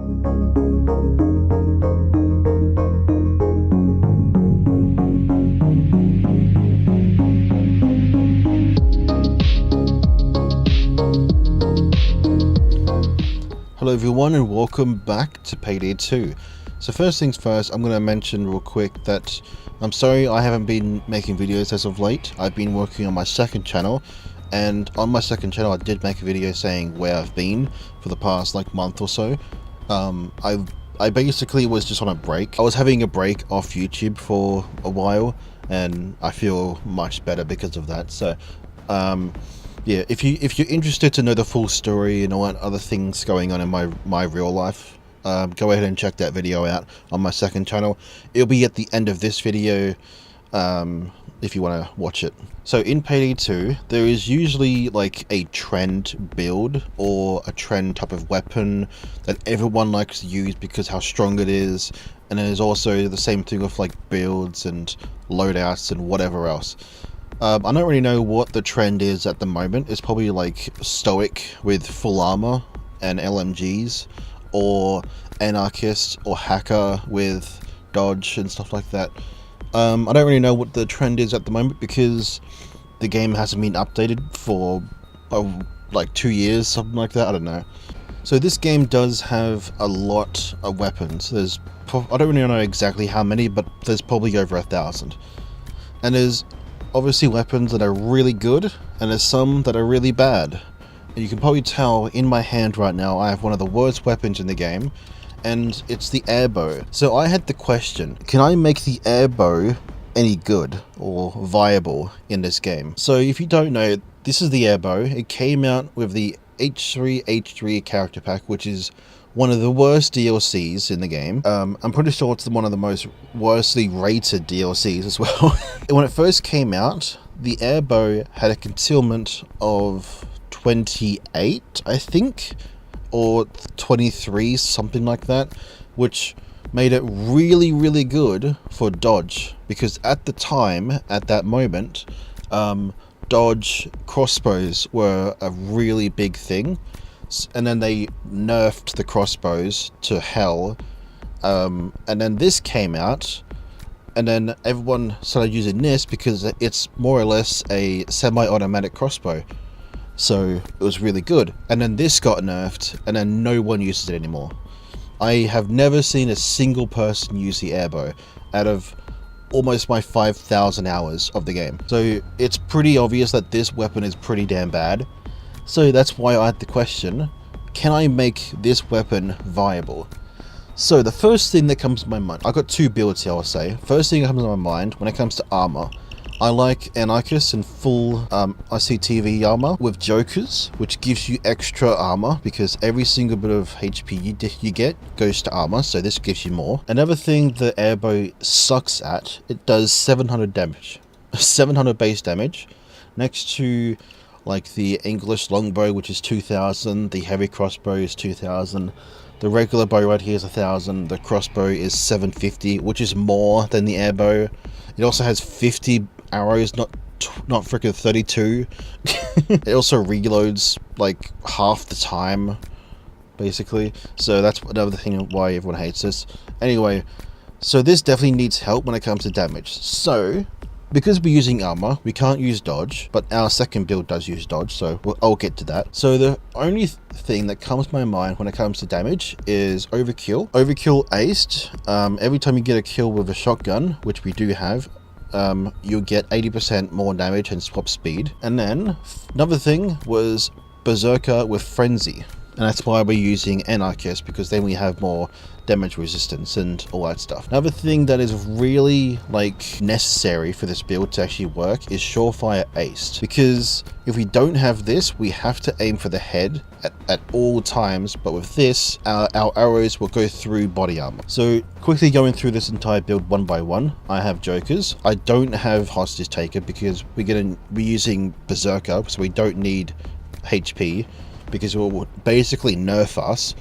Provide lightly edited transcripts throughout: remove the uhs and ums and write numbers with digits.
Hello everyone and welcome back to Payday 2. So first things first, I'm going to mention real quick that I'm sorry I haven't been making videos as of late. I've been working on my second channel, and on my second channel I did make a video saying where I've been for the past month or so. I basically was just on a break. I was having a break off YouTube for a while and I feel much better because of that. So yeah, if you're interested to know the full story and all that other things going on in my real life, go ahead and check that video out on my second channel. It'll be at the end of this video if you want to watch it. So in Payday 2, there is usually like a trend build or a trend type of weapon that everyone likes to use because how strong it is, and there's also the same thing with like builds and loadouts and whatever else. I don't really know what the trend is at the moment. It's probably like Stoic with full armor and LMGs, or Anarchist or Hacker with dodge and stuff like that. I don't really know what the trend is at the moment because the game hasn't been updated for like 2 years, something like that. I don't know. So this game does have a lot of weapons. I don't really know exactly how many, but there's probably over 1,000. And there's obviously weapons that are really good, and there's some that are really bad. And you can probably tell in my hand right now I have one of the worst weapons in the game, and it's the AirBow. So I had the question, can I make the AirBow any good or viable in this game? So if you don't know, this is the AirBow. It came out with the H3 character pack, which is one of the worst DLCs in the game. I'm pretty sure it's one of the most worstly rated DLCs as well. When it first came out, the AirBow had a concealment of 28, I think, or 23, something like that, which made it really, really good for dodge, because at the time, at that moment, dodge crossbows were a really big thing. And then they nerfed the crossbows to hell, and then this came out, and then everyone started using this because it's more or less a semi-automatic crossbow, so it was really good. And then this got nerfed, and then no one uses it anymore. I have never seen a single person use the AirBow out of almost my 5,000 hours of the game, so it's pretty obvious that this weapon is pretty damn bad. So that's why I had the question, can I make this weapon viable? So the first thing that comes to my mind, I've got two builds here, I'll say. First thing that comes to my mind when it comes to armor, I like Anarchist and full ICTV armor with Jokers, which gives you extra armor because every single bit of HP you get goes to armor, so this gives you more. Another thing the AirBow sucks at, it does 700 damage, 700 base damage, next to like the English longbow, which is 2,000, the heavy crossbow is 2,000, the regular bow right here is 1,000, the crossbow is 750, which is more than the AirBow. It also has 50 arrows, not freaking 32. It also reloads like half the time, basically. So that's another thing why everyone hates this. Anyway, so this definitely needs help when it comes to damage. So because we're using armor, we can't use dodge, but our second build does use dodge, so I'll get to that. So the only thing that comes to my mind when it comes to damage is overkill. Overkill aced. Every time you get a kill with a shotgun, which we do have, you'll get 80% more damage and swap speed. And then another thing was Berserker with Frenzy, and that's why we're using Anarchist, because then we have more damage resistance and all that stuff. Another thing that is really like necessary for this build to actually work is Surefire Aced, because if we don't have this, we have to aim for the head at all times, but with this our arrows will go through body armor. So quickly going through this entire build one by one, I have Jokers. I don't have Hostage Taker because we're using Berserker, so we don't need HP, because it will basically nerf us.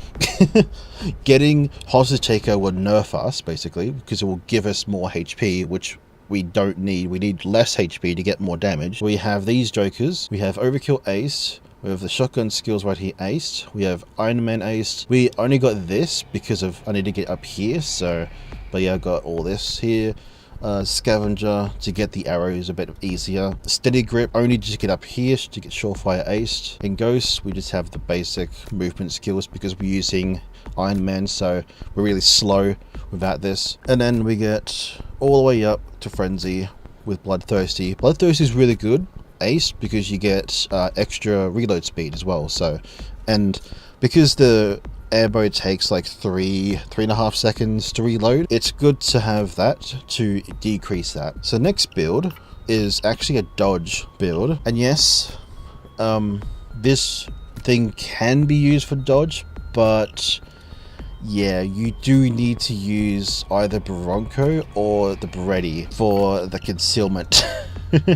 Getting Hostage Taker will nerf us, basically, because it will give us more HP, which we don't need. We need less HP to get more damage. We have these Jokers. We have Overkill Ace. We have the shotgun skills right here aced. We have Iron Man aced. We only got this because of I need to get up here, so but yeah, I got all this here. Scavenger to get the arrows a bit easier. Steady grip only to get up here to get surefire aced. In Ghost we just have the basic movement skills because we're using Iron Man, so we're really slow without this. And then we get all the way up to Frenzy with Bloodthirsty. Bloodthirsty is really good aced because you get extra reload speed as well. So, and because the AirBow takes like 3.5 seconds to reload, it's good to have that to decrease that. So next build is actually a dodge build, and yes, this thing can be used for dodge, but yeah, you do need to use either Bronco or the Beretti for the concealment.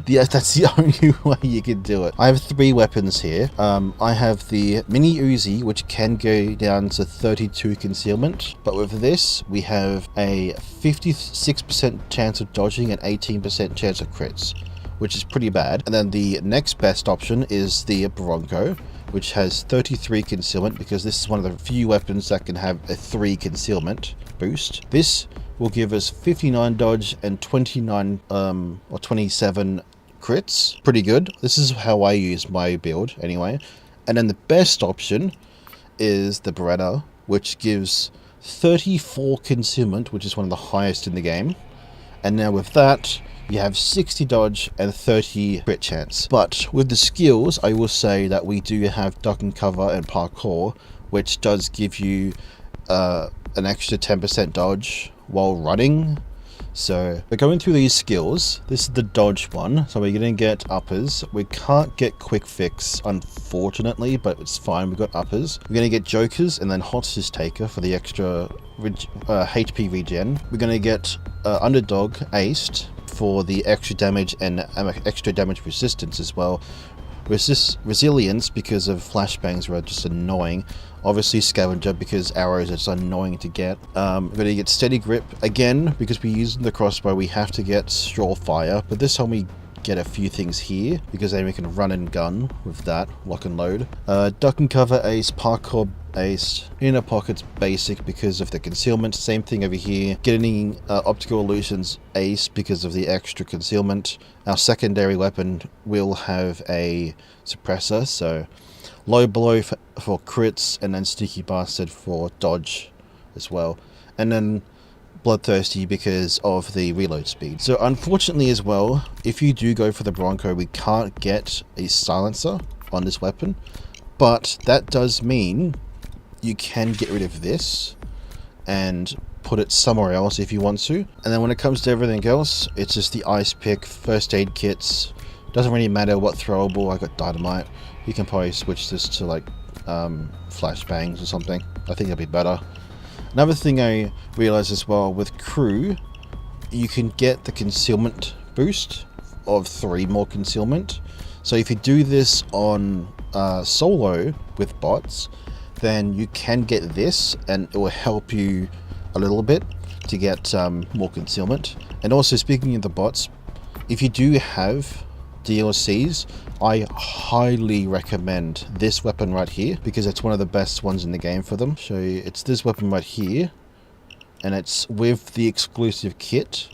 Yeah, that's the only way you can do it. I have 3 weapons here. I have the mini Uzi, which can go down to 32 concealment, but with this we have a 56% chance of dodging and 18% chance of crits, which is pretty bad. And then the next best option is the Bronco, which has 33 concealment because this is one of the few weapons that can have a 3 concealment boost. This will give us 59 dodge and 29 or 27 crits. Pretty good. This is how I use my build anyway. And then the best option is the Beretta, which gives 34 concealment, which is one of the highest in the game. And now with that, you have 60 dodge and 30 crit chance. But with the skills, I will say that we do have duck and cover and parkour, which does give you an extra 10% dodge while running. So we're going through these skills. This is the dodge one, so we're gonna get uppers. We can't get quick fix unfortunately, but it's fine, we got uppers. We're gonna get jokers and then hostage taker for the extra HP regen. We're gonna get underdog aced for the extra damage and extra damage resistance as well. Resilience because of flashbangs are just annoying. Obviously scavenger because arrows are just annoying to get. We're going to get steady grip again because we're using the crossbow. We have to get surefire, but this time we get a few things here because then we can run and gun with that, lock and load. Duck and cover ace, parkour ace, inner pockets basic because of the concealment. Same thing over here. Getting optical illusions ace because of the extra concealment. Our secondary weapon will have a suppressor, so low blow for crits, and then sticky bastard for dodge as well. And then bloodthirsty because of the reload speed. So unfortunately as well, if you do go for the Bronco, we can't get a silencer on this weapon, but that does mean you can get rid of this and put it somewhere else if you want to. And then when it comes to everything else, it's just the ice pick, first aid kits. Doesn't really matter what throwable. I got dynamite. You can probably switch this to like flashbangs or something. I think that'd be better. Another thing I realized as well, with crew, you can get the concealment boost of 3 more concealment. So if you do this on solo with bots, then you can get this and it will help you a little bit to get more concealment. And also, speaking of the bots, if you do have DLCs, I highly recommend this weapon right here because it's one of the best ones in the game for them. Show you, it's this weapon right here, and it's with the exclusive kit.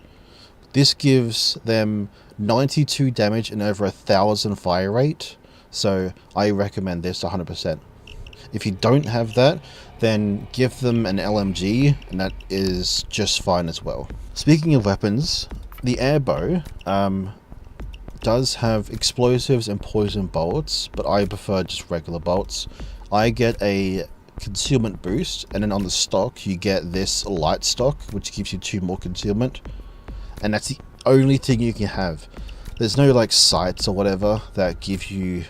This gives them 92 damage and over 1,000 fire rate, so I recommend this 100%. If you don't have that, then give them an LMG, and that is just fine as well. Speaking of weapons, the AirBow does have explosives and poison bolts, but I prefer just regular bolts. I get a concealment boost, and then on the stock you get this light stock, which gives you 2 more concealment, and that's the only thing you can have. There's no like sights or whatever that give you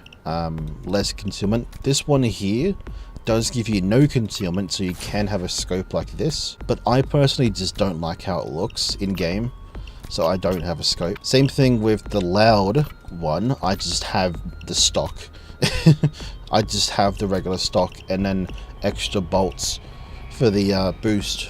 less concealment. This one here does give you no concealment, so you can have a scope like this, but I personally just don't like how it looks in game, so I don't have a scope. Same thing with the loud one, I just have the stock. I just have the regular stock and then extra bolts for the boost.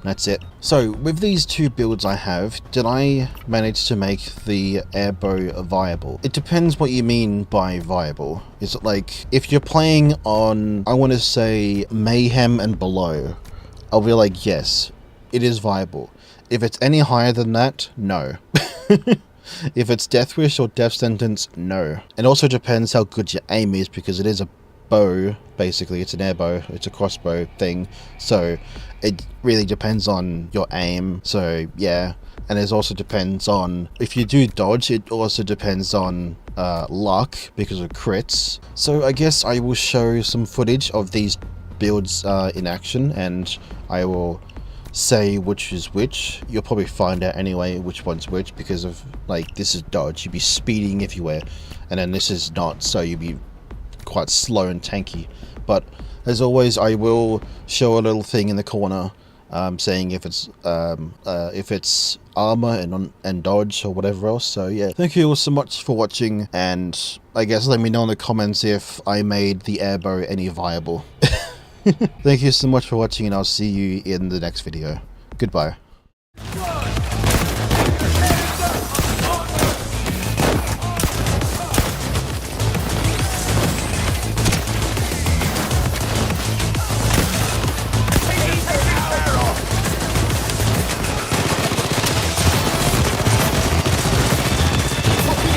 That's it. So with these two builds I have, did I manage to make the AirBow viable? It depends what you mean by viable. Is it like, if you're playing on, I want to say Mayhem and below, I'll be like, yes, it is viable. If it's any higher than that, no. If it's Death Wish or Death Sentence, no. It also depends how good your aim is, because it is a bow, basically. It's an airbow, it's a crossbow thing, so it really depends on your aim. So yeah, and it also depends on, if you do dodge, it also depends on luck because of crits. So I guess I will show some footage of these builds in action, and I will say which is which. You'll probably find out anyway which one's which, because of, like, this is dodge, you'd be speeding everywhere, and then this is not, so you'd be quite slow and tanky. But as always, I will show a little thing in the corner saying if it's armor and dodge or whatever else. So yeah, thank you all so much for watching, and I guess let me know in the comments if I made the AirBow any viable. Thank you so much for watching, and I'll see you in the next video. Goodbye.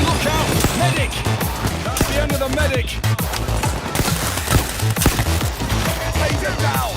Look out! Medic! That's the end of the medic! Take it down!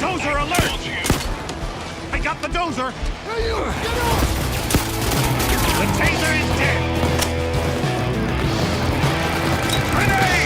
Dozer alert! I got the dozer! Hey, you! Get off! The taser is dead! Grenade!